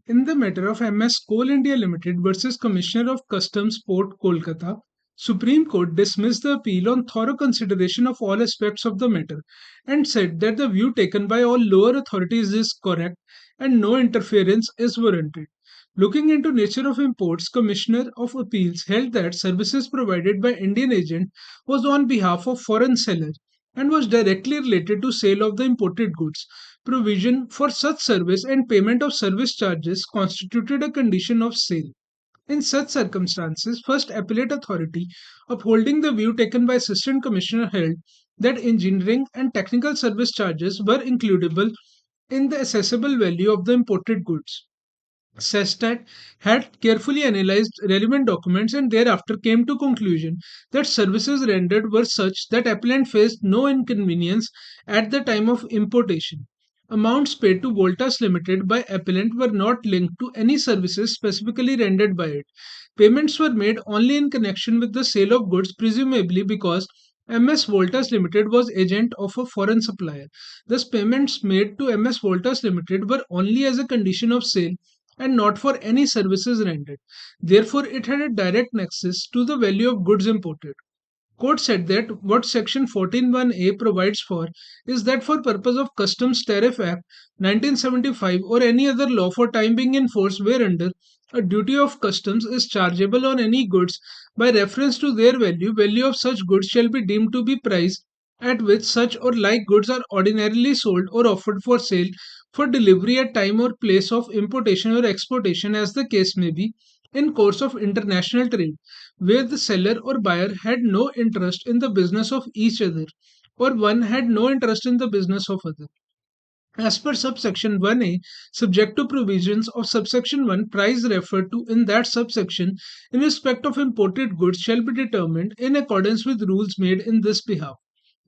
In the matter of MS Coal India Limited versus Commissioner of Customs Port Kolkata, Supreme Court dismissed the appeal on thorough consideration of all aspects of the matter and said that the view taken by all lower authorities is correct and no interference is warranted. Looking into nature of imports, Commissioner of Appeals held that services provided by Indian agent was on behalf of foreign seller and was directly related to sale of the imported goods. Provision for such service and payment of service charges constituted a condition of sale. In such circumstances, first appellate authority, upholding the view taken by Assistant Commissioner, held that engineering and technical service charges were includable in the assessable value of the imported goods. Sestat had carefully analyzed relevant documents and thereafter came to conclusion that services rendered were such that appellant faced no inconvenience at the time of importation. Amounts paid to Voltas Limited by appellant were not linked to any services specifically rendered by it. Payments were made only in connection with the sale of goods, presumably because MS Voltas Limited was agent of a foreign supplier. Thus, payments made to MS Voltas Limited were only as a condition of sale and not for any services rendered. Therefore, it had a direct nexus to the value of goods imported. Court said that what Section 14(1)(a) provides for is that for purpose of Customs Tariff Act 1975 or any other law for time being in force whereunder a duty of customs is chargeable on any goods by reference to their value, value of such goods shall be deemed to be price at which such or like goods are ordinarily sold or offered for sale for delivery at time or place of importation or exportation as the case may be in course of international trade where the seller or buyer had no interest in the business of each other or one had no interest in the business of other. As per subsection 1a, subject to provisions of subsection 1, price referred to in that subsection in respect of imported goods shall be determined in accordance with rules made in this behalf.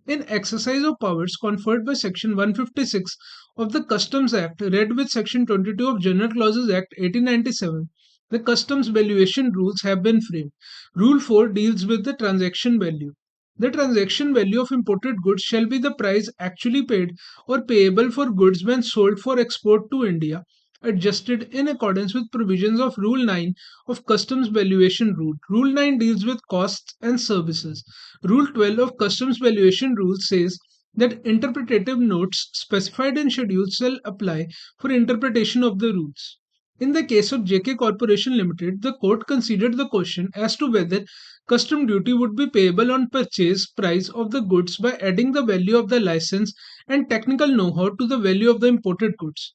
In exercise of powers conferred by Section 156 of the Customs Act, read with Section 22 of General Clauses Act 1897, the Customs Valuation Rules have been framed. Rule 4 deals with the transaction value. The transaction value of imported goods shall be the price actually paid or payable for goods when sold for export to India, adjusted in accordance with provisions of Rule 9 of Customs Valuation Rule. Rule 9 deals with costs and services. Rule 12 of Customs Valuation Rules says that interpretative notes specified in schedules shall apply for interpretation of the rules. In the case of JK Corporation Limited, the court considered the question as to whether custom duty would be payable on purchase price of the goods by adding the value of the license and technical know-how to the value of the imported goods.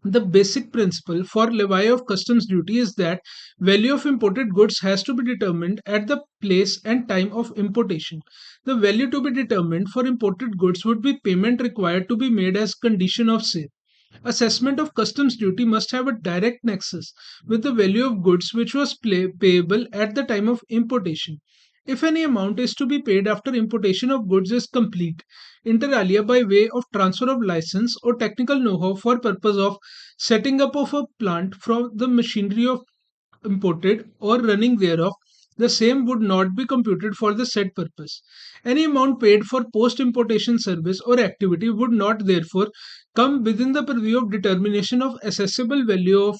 The basic principle for levy of customs duty is that value of imported goods has to be determined at the place and time of importation. The value to be determined for imported goods would be payment required to be made as condition of sale. Assessment of customs duty must have a direct nexus with the value of goods which was payable at the time of importation. If any amount is to be paid after importation of goods is complete, inter alia by way of transfer of license or technical know-how for purpose of setting up of a plant from the machinery of imported or running thereof, the same would not be computed for the said purpose. Any amount paid for post importation service or activity would not therefore come within the purview of determination of assessable value of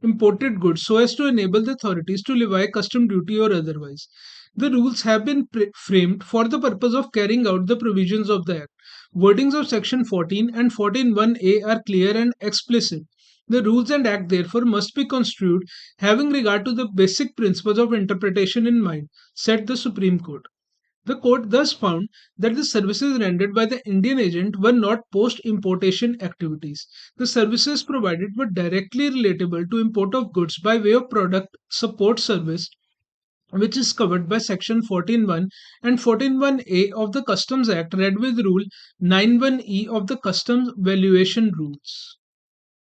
imported goods so as to enable the authorities to levy custom duty or otherwise. The rules have been framed for the purpose of carrying out the provisions of the Act. Wordings of Section 14 and 14(1)(a) are clear and explicit. The rules and act therefore must be construed having regard to the basic principles of interpretation in mind, said the Supreme Court. The court thus found that the services rendered by the Indian agent were not post-importation activities. The services provided were directly relatable to import of goods by way of product support service, which is covered by Section 14(1) and 14(1)(a) of the Customs Act, read with Rule 9(1)(e) of the Customs Valuation Rules.